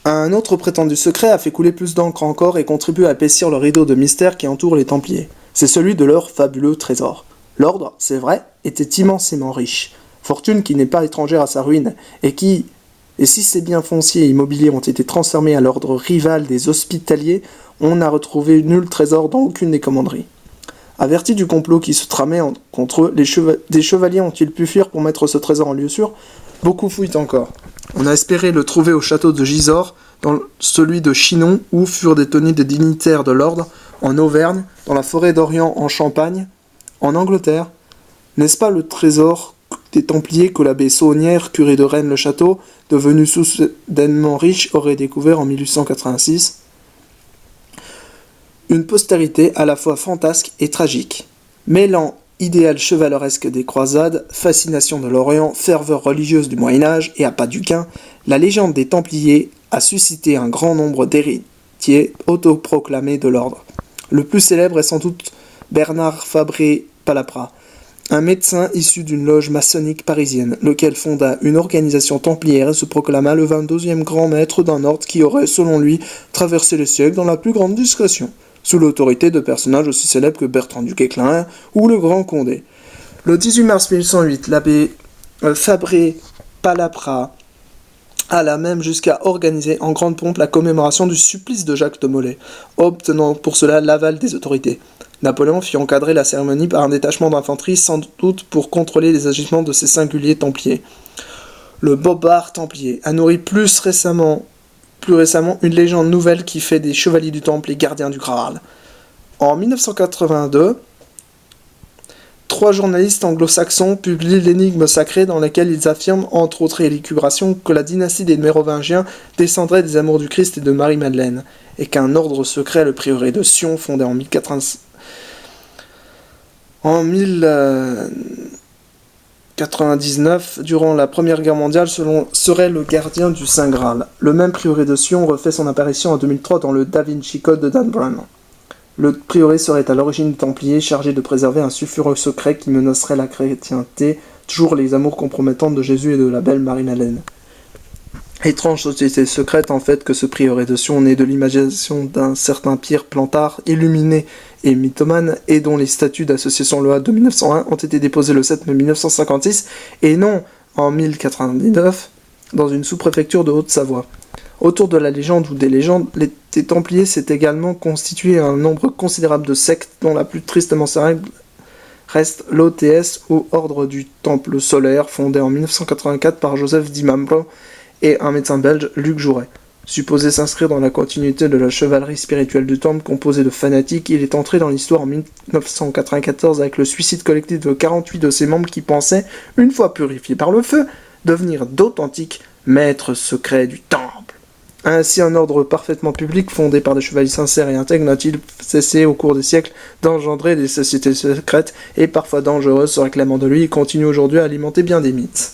Un autre prétendu secret a fait couler plus d'encre encore et contribue à épaissir le rideau de mystère qui entoure les Templiers. C'est celui de leur fabuleux trésor. L'ordre, c'est vrai, était immensément riche. Fortune qui n'est pas étrangère à sa ruine, et si ces biens fonciers et immobiliers ont été transformés à l'ordre rival des Hospitaliers, on n'a retrouvé nul trésor dans aucune des commanderies. Avertis du complot qui se tramait contre eux, des chevaliers ont-ils pu fuir pour mettre ce trésor en lieu sûr? Beaucoup fouillent encore. On a espéré le trouver au château de Gisors, dans celui de Chinon, où furent détenus des dignitaires de l'ordre, en Auvergne, dans la forêt d'Orient en Champagne, en Angleterre. N'est-ce pas le trésor des Templiers que l'abbé Saunière, curé de Rennes-le-Château, devenu soudainement riche, aurait découvert en 1886 ? Une postérité à la fois fantasque et tragique, mêlant idéal chevaleresque des croisades, fascination de l'Orient, ferveur religieuse du Moyen-Âge et appât du Quin, la légende des Templiers a suscité un grand nombre d'héritiers autoproclamés de l'ordre. Le plus célèbre est sans doute Bernard Fabré Palapra, un médecin issu d'une loge maçonnique parisienne, lequel fonda une organisation templière et se proclama le 22e grand maître d'un ordre qui aurait, selon lui, traversé les siècles dans la plus grande discrétion, sous l'autorité de personnages aussi célèbres que Bertrand du Guesclin ou le Grand Condé. Le 18 mars 1808, l'abbé Fabré Palapra alla même jusqu'à organiser en grande pompe la commémoration du supplice de Jacques de Molay, obtenant pour cela l'aval des autorités. Napoléon fit encadrer la cérémonie par un détachement d'infanterie, sans doute pour contrôler les agissements de ces singuliers templiers. Le Bobard templier a nourri plus récemment une légende nouvelle qui fait des chevaliers du Temple les gardiens du Graal. En 1982, 3 journalistes anglo-saxons publient l'énigme sacrée dans laquelle ils affirment, entre autres élucubrations, que la dynastie des Mérovingiens descendrait des amours du Christ et de Marie-Madeleine, et qu'un ordre secret, le prieuré de Sion, fondé en 1099, durant la Première Guerre mondiale, serait le gardien du Saint Graal. Le même prieuré de Sion refait son apparition en 2003 dans le Da Vinci Code de Dan Brown. Le prieuré serait à l'origine des Templiers, chargé de préserver un sulfureux secret qui menacerait la chrétienté, toujours les amours compromettantes de Jésus et de la belle Marie-Madeleine. Étrange société secrète en fait que ce prieuré de Sion naît de l'imagination d'un certain Pierre Plantard, illuminé et mythomane, et dont les statuts d'association loi de 1901 ont été déposés le 7 mai 1956, et non en 1099, dans une sous-préfecture de Haute-Savoie. Autour de la légende ou des légendes, les Templiers s'est également constitué un nombre considérable de sectes, dont la plus tristement célèbre reste l'OTS, ou Ordre du Temple Solaire, fondé en 1984 par Joseph Di Mambro et un médecin belge, Luc Jouret. Supposé s'inscrire dans la continuité de la chevalerie spirituelle du Temple composée de fanatiques, il est entré dans l'histoire en 1994 avec le suicide collectif de 48 de ses membres qui pensaient, une fois purifiés par le feu, devenir d'authentiques maîtres secrets du Temple. Ainsi, un ordre parfaitement public, fondé par des chevaliers sincères et intègres, n'a-t-il cessé au cours des siècles d'engendrer des sociétés secrètes et parfois dangereuses se réclamant de lui et continue aujourd'hui à alimenter bien des mythes.